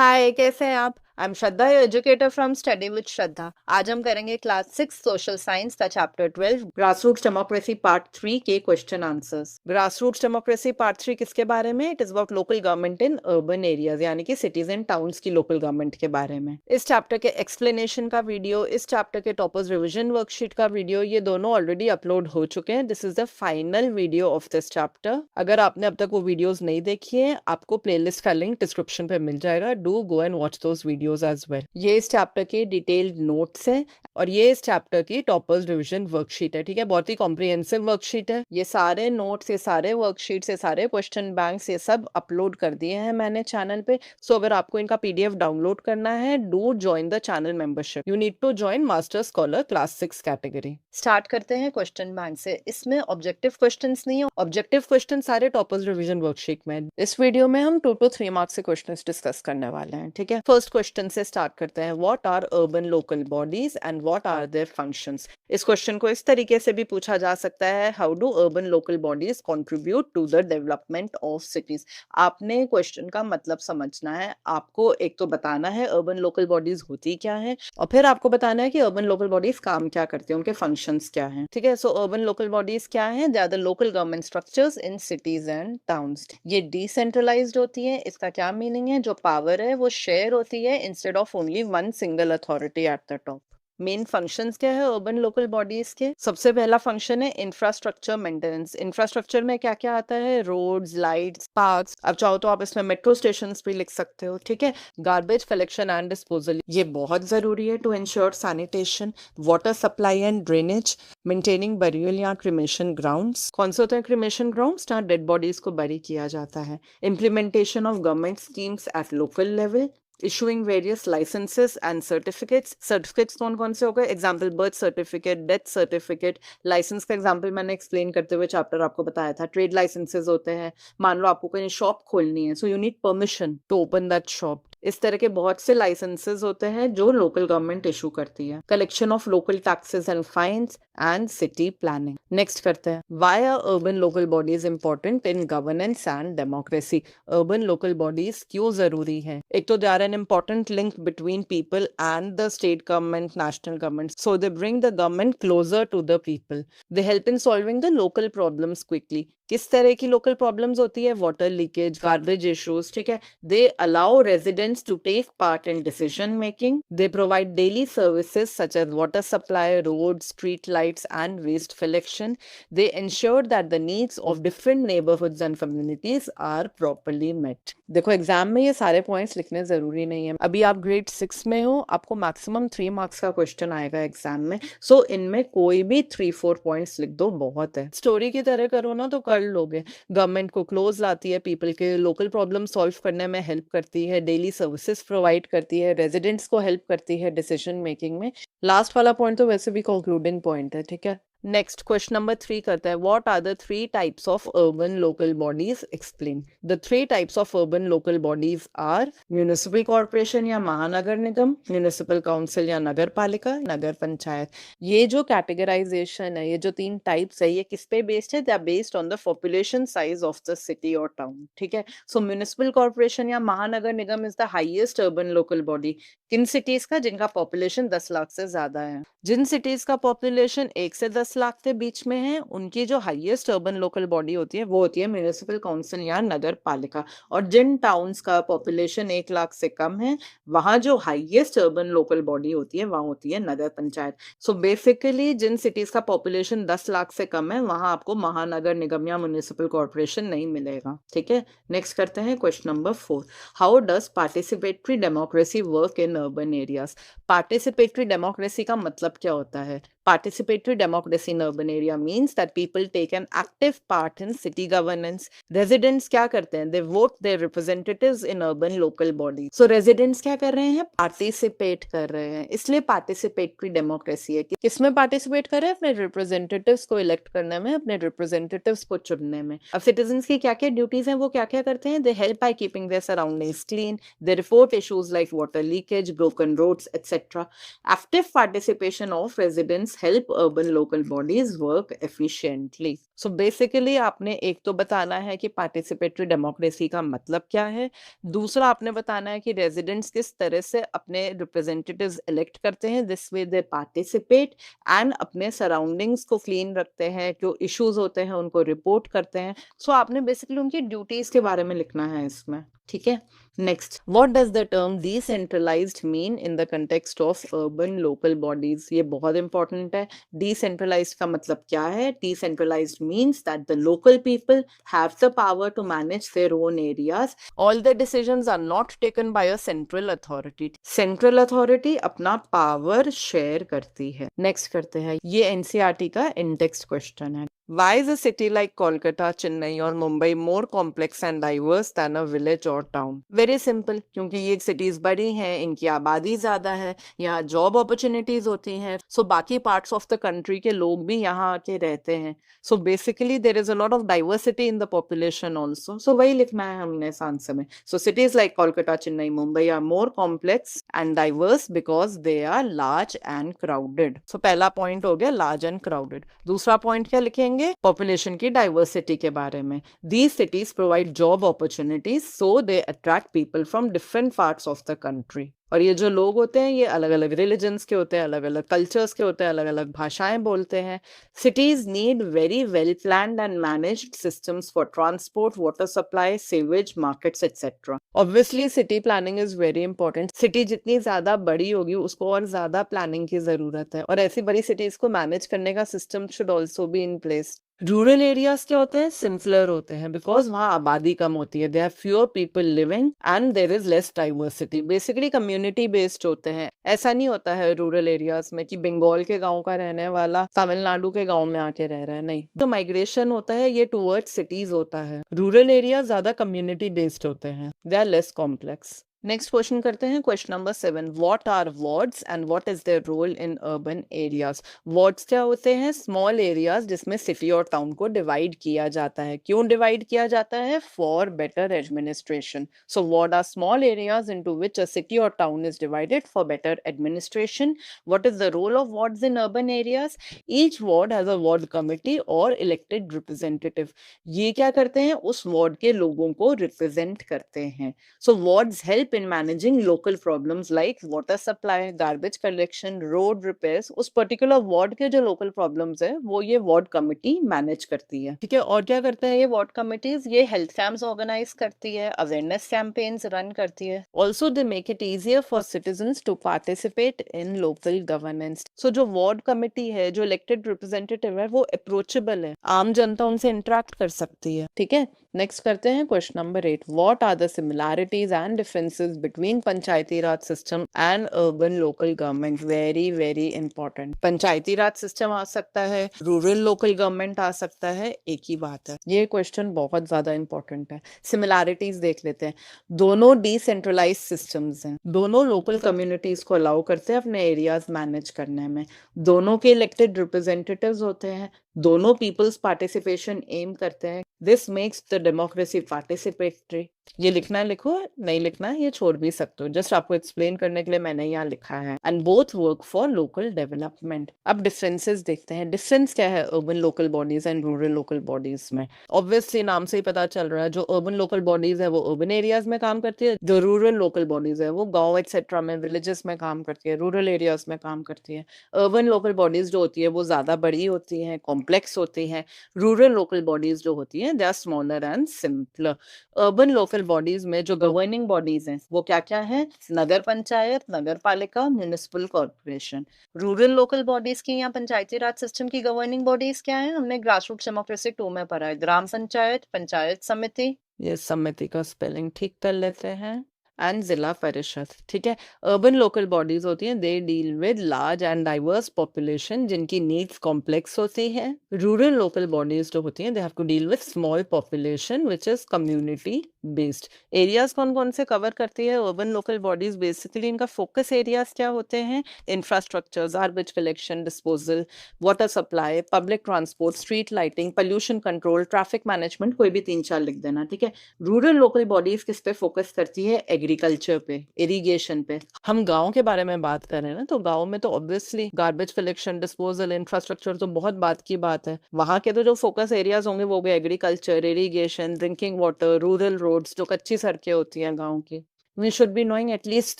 हाय, कैसे हैं आप? I am Shraddha, your educator from study with Shraddha. आज हम करेंगे क्लास 6 सोशल साइंस का chapter 12 grass roots democracy part 3 के question answers. Grass roots democracy part 3 किसके बारे में? It is about local government in urban areas, यानी कि सिटीज एंड टाउन्स की लोकल गवर्नमेंट के बारे में। इस चैप्टर के एक्सप्लेनेशन का वीडियो, इस चैप्टर के टॉपर्स रिविजन वर्कशीट का वीडियो, ये दोनों ऑलरेडी अपलोड हो चुके हैं। This is the final video of this chapter. अगर आपने अब तक वो वीडियोस नहीं देखी है, आपको प्लेलिस्ट का लिंक डिस्क्रिप्शन पे मिल जाएगा। Do go and watch those videos as well. ये इस चैप्टर के डिटेल्ड नोट्स हैं और ये इस चैप्टर की टॉपर्स रिवीजन वर्कशीट है। ठीक है, बहुत ही कॉम्प्रिहेंसिव वर्कशीट है। ये सारे नोट्स, ये सारे वर्कशीट्स, ये सारे क्वेश्चन बैंक्स, ये सब अपलोड कर दिए हैं मैंने चैनल पे। सो अगर आपको इनका पीडीएफ डाउनलोड करना है, do join the channel membership. You need to join master scholar class 6 category. Start करते हैं क्वेश्चन बैंक से। इसमें ऑब्जेक्टिव क्वेश्चंस नहीं है, ऑब्जेक्टिव क्वेश्चन सारे टॉपर्स रिवीजन वर्कशीट में। इस वीडियो में हम 2 to 3 मार्क्स से क्वेश्चंस डिस्कस करने वाले हैं। ठीक है, फर्स्ट क्वेश्चन से स्टार्ट करते हैं। What are urban local bodies and what are their functions? इस क्वेश्चन को इस तरीके से भी पूछा जा सकता है, how do urban local bodies contribute to the development of cities? आपने क्वेश्चन का मतलब समझना है। आपको एक तो बताना है अर्बन लोकल बॉडीज होती क्या है, और फिर आपको बताना है कि अर्बन लोकल बॉडीज काम क्या करती है, उनके फंक्शंस क्या हैं। ठीक है, सो अर्बन लोकल बॉडीज क्या है? They are the local government structures in cities and towns. ये डिसेंट्रलाइज्ड होती है। इसका क्या मीनिंग है? जो पावर है वो शेयर होती है instead of only one single authority at the top. Main functions क्या है अर्बन लोकल बॉडीज के? सबसे पहला फंक्शन है इंफ्रास्ट्रक्चर मेंटेनेंस। इंफ्रास्ट्रक्चर में क्या क्या आता है? Roads, lights, parks. अब चाहो तो आप इसमें मेट्रो स्टेशन भी लिख सकते हो। ठीक है, गार्बेज कलेक्शन एंड डिस्पोजल, ये बहुत जरूरी है to ensure sanitation, water supply and drainage, maintaining burial या क्रिमेशन ग्राउंड्स। कौन से होते हैं क्रिमेशन ग्राउंड्स? जहाँ डेड बॉडीज को बरी किया जाता है। Implementation of government schemes at local level, issuing various licenses and certificates। Certificates कौन कौन से हो गए? Example birth certificate, death certificate. Licence का एग्जाम्पल मैंने एक्सप्लेन करते हुए चैप्टर आपको बताया था। ट्रेड लाइसेंसेज होते हैं। मान लो आपको कहीं शॉप खोलनी है, so you need permission to open that shop. इस तरह के बहुत से लाइसेंसेज होते हैं जो लोकल गवर्नमेंट इशू करती है। Collection of local taxes and fines and city planning. Next करते हैं, why are urban local bodies important in governance and democracy? Urban local bodies क्यों जरूरी है? एक तो they are an important link between people and the state government, national government. So they bring the government closer to the people. They help in solving the local problems quickly. किस तरह की local problems होती है? Water leakage, garbage issues. ठीक है, they allow residents to take part in decision making. They provide daily services such as water supply, road, street lights and waste collection. They ensure that the needs of different neighbourhoods and communities are properly met. देखो, exam में ये सारे points लिखने जरूरी नहीं है। अभी आप ग्रेड 6 में हो, आपको मैक्सिमम 3 मार्क्स का क्वेश्चन आएगा एग्जाम में। सो इनमें कोई भी 3-4 पॉइंट्स लिख दो, बहुत है। स्टोरी की तरह करो ना तो कर लोगे। गवर्नमेंट को क्लोज लाती है, पीपल के लोकल प्रॉब्लम सॉल्व करने में हेल्प करती है, डेली सर्विसेज प्रोवाइड करती है, रेजिडेंट्स को हेल्प करती है डिसीजन मेकिंग में। लास्ट वाला पॉइंट तो वैसे भी कंक्लूडिंग पॉइंट है। ठीक है, नेक्स्ट क्वेश्चन नंबर 3 करते हैं। What are the 3 types of urban local bodies? Explain. The 3 types of urban local bodies are municipal corporation या महानगर निगम, म्यूनिसिपल काउंसिल या नगर पालिका, नगर पंचायत। ये जो कैटेगराइजेशन है, ये जो 3 टाइप्स है, ये किस पे बेस्ड है? They are based on the population size of the city और टाउन। ठीक है, सो म्यूनिसिपल कॉर्पोरेशन या महानगर निगम is the highest urban local body. किन सिटीज का? जिनका पॉपुलेशन 10 लाख से ज्यादा है। जिन सिटीज का पॉपुलेशन 1 से 10 लाख के बीच में है, उनकी जो हाईएस्ट अर्बन लोकल बॉडी होती है वो होती है म्यूनिसिपल काउंसिल या नगर पालिका। और जिन टाउन्स का पॉपुलेशन 1 लाख से कम है, वहां जो हाईएस्ट अर्बन लोकल बॉडी होती है वहां होती है नगर पंचायत। सो बेसिकली जिन सिटीज का पॉपुलेशन 10 लाख से कम है, वहां आपको महानगर निगम या म्यूनिसिपल कॉर्पोरेशन नहीं मिलेगा। ठीक है, नेक्स्ट करते हैं question number 4। How does participatory democracy work in urban areas? Participatory democracy का मतलब क्या होता है? Participatory democracy in urban area means that people take an active part in city governance. Residents क्या करते हैं? They vote their representatives in urban local bodies. So residents क्या कर रहे हैं? Participate कर रहे हैं, इसलिए participatory democracy है। किसमें participate कर रहे हैं? अपने representatives को elect करने में, अपने representatives को चुनने में। अब citizens की क्या क्या ड्यूटीज हैं, वो क्या क्या करते हैं? They help by keeping their surroundings clean. They report issues like water leakage, broken roads, etc. Active participation of residents decisions help urban local bodies work efficiently. So basically आपने एक तो बताना है कि पार्टिसिपेटरी डेमोक्रेसी का मतलब क्या है, दूसरा आपने बताना है कि रेजिडेंट्स किस तरह से अपने रिप्रेजेंटेटिव्स इलेक्ट करते हैं, this way they participate, and अपने सराउंडिंग्स को क्लीन रखते हैं, जो इश्यूज होते हैं उनको रिपोर्ट करते हैं. सो आपने बेसिकली उनकी ड्यूटीज के बारे में लिखना है इसमें. ठीक है. Next, what does the term decentralised mean in the context of urban local bodies. ये बहुत इंपॉर्टेंट है. डिसेंट्रलाइज्ड का मतलब क्या है? Decentralised means that the local people have the power to manage their own areas. All the decisions are not taken by a central authority. Central authority अपना power share करती है. नेक्स्ट करते हैं, ये एनसीईआरटी का इंडेक्स क्वेश्चन है. Why is a city like Kolkata, Chennai और Mumbai more complex and diverse than a village or town? Very simple, क्योंकि ये cities बड़ी हैं, इनकी आबादी ज़्यादा है, यहाँ job opportunities होती हैं, so बाकी parts of the country के लोग भी यहाँ आके रहते हैं. So basically there is a lot of diversity in the population also. So वही लिखना है हमने इस आंसर में. So cities like Kolkata, Chennai, Mumbai are more complex and diverse because they are large and crowded. So पहला point हो गया large and crowded. दूसरा point क्या लिखेंगे? पॉपुलेशन की डाइवर्सिटी के बारे में. These cities provide job opportunities, so they attract people from different parts of the country. और ये जो लोग होते हैं ये अलग अलग रिलीजन्स के होते हैं, अलग अलग कल्चर्स के होते हैं, अलग अलग भाषाएं बोलते हैं. Cities need very well planned and managed systems for transport, water supply, sewage, markets etcetera. Obviously city planning is very important. City जितनी ज्यादा बड़ी होगी उसको और ज्यादा प्लानिंग की जरूरत है, और ऐसी बड़ी सिटीज को मैनेज करने का system should also be in place. Rural areas क्या होते हैं? सिंपलर होते हैं, बिकॉज वहाँ आबादी कम होती है. There are fewer people living and there is less diversity. Basically community based होते हैं. ऐसा नहीं होता है रूरल एरियाज में कि बंगाल के गांव का रहने वाला तमिलनाडु के गांव में आके रह रहा है. नहीं, तो माइग्रेशन होता है ये टूवर्ड्स सिटीज होता है. रूरल एरिया ज्यादा कम्युनिटी बेस्ड होते हैं. They are less complex. Next question करते हैं, question number 7. What are wards and what is their role in urban areas. Wards क्या होते हैं? स्मॉल एरियाज जिसमें सिटी और टाउन को डिवाइड किया जाता है. क्यों डिवाइड किया जाता है? For better administration. So ward are small areas into which a city और town is divided for better administration. What is the role of wards in urban areas? Each ward has a ward committee और elected representative. ये क्या करते हैं? उस ward के लोगों को रिप्रेजेंट करते हैं. So wards help in managing local problems like water supply, garbage collection, road repairs. उस particular ward के जो local problems है वो ये ward committee manage करती है. ठीक है. और क्या करते हैं ये ward committees? ये health camps organize करती है, awareness campaigns run करती है. Also they make it easier for citizens to participate in local governance. So जो ward committee है, जो elected representative है, वो approachable है. आम जनता उनसे interact कर सकती है. ठीक है. नेक्स्ट करते हैं question number 8. What are the similarities and differences between panchayati raj system and urban local government. Very very important. Panchayati raj system आ सकता है, रूरल लोकल गवर्नमेंट आ सकता है, एक ही बात है. ये क्वेश्चन बहुत ज्यादा इंपॉर्टेंट है. सिमिलैरिटीज देख लेते हैं. दोनों डिसेंट्रलाइज सिस्टम्स हैं. दोनों लोकल कम्युनिटीज को अलाउ करते हैं अपने एरियाज मैनेज करने में. दोनों के इलेक्टेड रिप्रेजेंटेटिव्स होते हैं. दोनों पीपल्स पार्टिसिपेशन एम करते हैं. This makes the democracy participatory. ये लिखना है लिखो, नहीं लिखना है ये छोड़ भी सकते हो. जस्ट आपको एक्सप्लेन करने के लिए मैंने यहाँ लिखा है. And both work for local development. अब डिफरेंसेस देखते हैं. डिफरेंस क्या है urban local bodies and rural local bodies में? ऑब्वियसली नाम से ही पता चल रहा है, जो अर्बन लोकल बॉडीज है वो अर्बन एरियाज में काम करती है, जो रूरल लोकल बॉडीज है वो गाँव एक्सेट्रा में, विलेजेस में काम करती है, रूरल एरियाज में काम करती है. अर्बन लोकल बॉडीज जो होती है वो ज्यादा बड़ी होती है, कॉम्प्लेक्स होती है. रूरल लोकल बॉडीज जो होती है they are smaller and simpler. Urban local bodies में जो गवर्निंग बॉडीज हैं वो क्या क्या है? नगर पंचायत, नगर पालिका, municipal corporation. Rural local bodies की या पंचायती राज सिस्टम की गवर्निंग बॉडीज क्या है? हमने ग्रास रूट डेमोक्रेसी 2 में पढ़ा है. ग्राम पंचायत, पंचायत समिति, ये समिति का स्पेलिंग ठीक कर लेते हैं, एंड जिला परिषद. ठीक है. अर्बन लोकल बॉडीज होती हैं, they deal with large and diverse population जिनकी नीड्स कॉम्प्लेक्स होती है. रूरल लोकल बॉडीज जो होती हैं they have to deal with small population which is community based. Areas कौन कौन से कवर करती है अर्बन लोकल बॉडीज? बेसिकली इनका फोकस एरियाज क्या होते हैं? Infrastructure, garbage collection, disposal, water supply, public transport, street lighting, pollution control, traffic management. कोई भी 3-4 लिख देना. ठीक है. रूरल लोकल बॉडीज किस पे फोकस करती है? एग्रीकल्चर पे, इरिगेशन पे। हम गांव के बारे में बात कर रहे हैं ना, तो गांव में तो obviously garbage collection, disposal, infrastructure तो बहुत बात की बात है। वहां के तो जो फोकस एरियाज होंगे वो भी agriculture, irrigation, drinking water, rural roads, जो कच्ची सड़कें होती हैं गाँव की। We should be knowing at least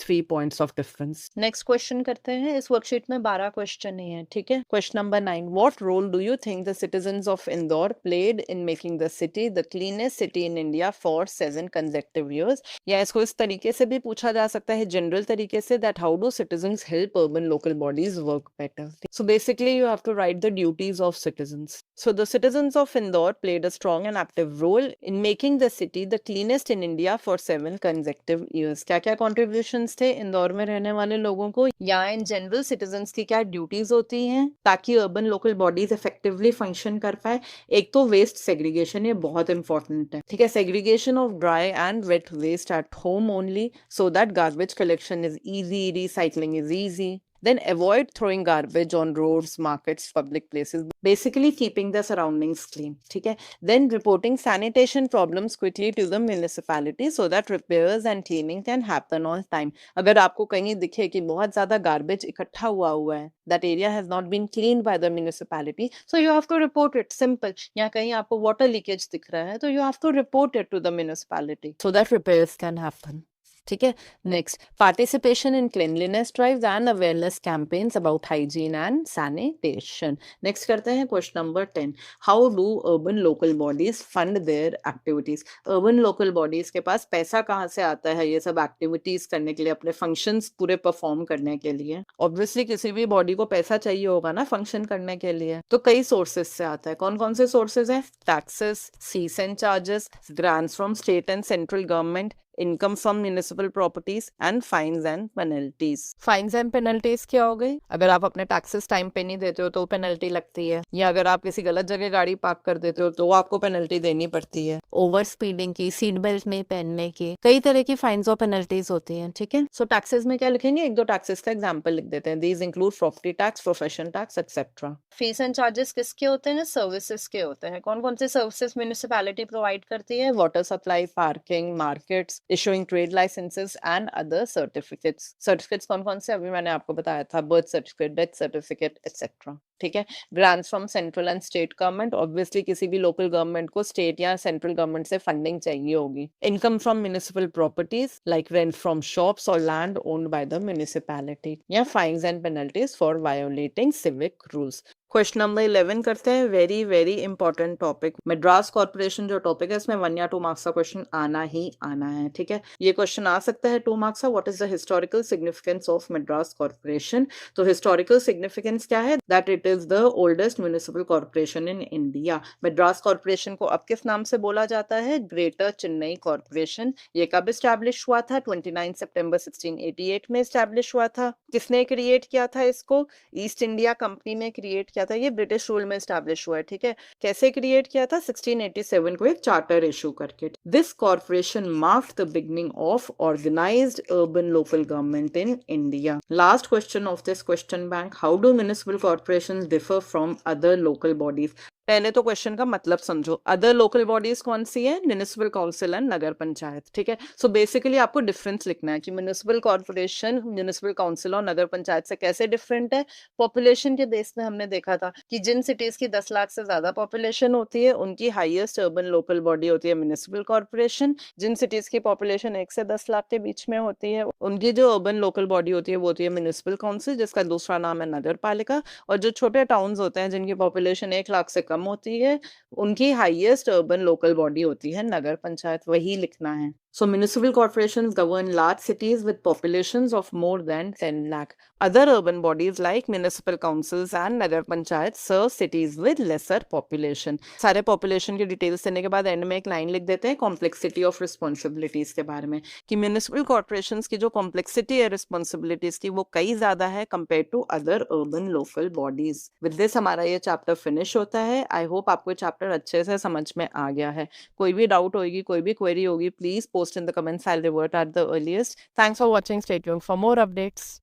3 points of difference. Next question करते हैं। इस वर्कशीट में 12 क्वेश्चन ही हैं, ठीक है। Question number 9, what role do you think the citizens of Indore played in making the city the cleanest city in India for 7 consecutive years? या इसको इस तरीके से भी पूछा जा सकता है, जनरल तरीके से, that how do citizens help urban local bodies work better? So basically you have to write the duties of citizens. So the citizens of Indore played a strong and active role in making the city the cleanest in India for 7 consecutive years. क्या क्या contributions थे इंदौर में रहने वाले लोगों को, या in general citizens की क्या ड्यूटीज होती हैं ताकि urban local bodies effectively function कर पाए। एक तो वेस्ट सेग्रीगेशन, ये बहुत इंपॉर्टेंट है, ठीक है। Segregation of dry and wet waste at home only so that garbage collection is easy, recycling is easy. Then avoid throwing garbage on roads, markets, public places. Basically keeping the surroundings clean. ठीक है. Then reporting sanitation problems quickly to the municipality so that repairs and cleaning can happen on time. अगर आपको कहीं दिखे कि बहुत ज़्यादा garbage इकट्ठा हुआ है, that area has not been cleaned by the municipality, so you have to report it. Simple. या कहीं आपको water leakage दिख रहा है, तो you have to report it to the municipality so that repairs can happen. ठीक है। Next, participation in cleanliness drives and awareness campaigns about hygiene and sanitation. Next करते हैं question number 10, how do urban local bodies fund their activities? Urban local bodies के पास पैसा कहाँ से आता है ये सब एक्टिविटीज करने के लिए, अपने फंक्शंस पूरे परफॉर्म करने के लिए? ऑब्वियसली किसी भी बॉडी को पैसा चाहिए होगा ना फंक्शन करने के लिए, तो कई सोर्सेज से आता है। कौन कौन से सोर्सेज है? Taxes, cess and charges, grants from state and central government, income from municipal properties and fines and penalties. Fines and penalties क्या हो गई? अगर आप अपने टैक्सेस टाइम पे नहीं देते हो तो पेनल्टी लगती है, या अगर आप किसी गलत जगह गाड़ी पार्क कर देते हो तो आपको पेनल्टी देनी पड़ती है। ओवर स्पीडिंग की, सीट बेल्ट नहीं पहनने की, कई तरह की फाइन्स और पेनल्टीज होती हैं, ठीक है। सो टैक्सेस में क्या लिखेंगे? एक दो टैक्सेस का एग्जाम्पल लिख देते हैं। These include property tax, profession tax etcetera. Fees and charges किसके होते हैं? सर्विसेज के होते हैं। कौन कौन से सर्विसेज म्युनिसिपैलिटी प्रोवाइड करती है? Water supply, parking, markets, issuing trade licences and other certificates. Certificates कौन कौन से? अभी मैंने आपको बताया था, birth certificate, death certificate etcetera, ठीक है। Grants from central and state government, obviously किसी भी लोकल गवर्नमेंट को स्टेट या सेंट्रल गवर्नमेंट से फंडिंग चाहिए होगी। Income from municipal properties like rent from shops और land owned by the municipality, या fines and penalties for violating civic rules. Question number 11 करते हैं। Very very important topic, Madras corporation जो topic है इसमें 1 या 2 मार्क्स का क्वेश्चन आना ही आना है, ठीक है। ये क्वेश्चन आ सकता है 2 मार्क्स का। What is the historical significance of Madras corporation? तो हिस्टोरिकल सिग्निफिकेंस क्या है? That it is the oldest municipal corporation in India. Madras corporation को अब किस नाम से बोला जाता है? Greater Chennai corporation. ये कब स्टैब्लिश हुआ था? 29 सितंबर 1688 में स्टैब्लिश हुआ था। किसने क्रिएट किया था इसको? ईस्ट इंडिया कंपनी ने क्रिएट किया था। ये ब्रिटिश रूल में स्टैब्लिश हुआ है, ठीक है। कैसे क्रिएट किया था? 1687 को एक चार्टर इशू करके। This corporation marked the beginning of organised urban local government in India. Last question of this question bank, how do municipal corporations differ from other local bodies? पहले तो क्वेश्चन का मतलब समझो। अदर लोकल बॉडीज कौन सी है? Municipal council and नगर पंचायत, ठीक है। So basically आपको डिफरेंस लिखना है कि म्युनिसिपल कॉर्पोरेशन, म्युनिसिपल काउंसिल और नगर पंचायत से कैसे डिफरेंट है। पॉपुलेशन के बेस में हमने देखा था कि जिन सिटीज की 10 लाख से ज्यादा पॉपुलेशन होती है उनकी हाईएस्ट अर्बन लोकल बॉडी होती है म्युनिसिपल कॉर्पोरेशन। जिन सिटीज की पॉपुलेशन 1 से 10 लाख के बीच में होती है उनकी जो अर्बन लोकल बॉडी होती है वो होती है म्युनिसिपल काउंसिल, जिसका दूसरा नाम है नगर पालिका। और जो छोटे टाउन्स होते हैं जिनकी पॉपुलेशन 1 लाख से कम होती है उनकी हाईएस्ट अर्बन लोकल बॉडी होती है नगर पंचायत। वही लिखना है। So municipal corporations govern large cities with populations of more than 10 lakh. Other urban bodies like municipal councils and nagar panchayat serve cities with lesser population. सारे population की details देने के बाद एंड में एक लाइन लिख देते हैं complexity of responsibilities के बारे में, कि municipal corporations की जो complexity है responsibilities की वो कई ज्यादा है compared to other urban local bodies. With this हमारा ये चैप्टर फिनिश होता है। आई होप आपको ये चैप्टर अच्छे से समझ में आ गया है। कोई भी डाउट होगी, कोई भी क्वेरी होगी, please post in the comments. I'll revert at the earliest. Thanks for watching. Stay tuned for more updates.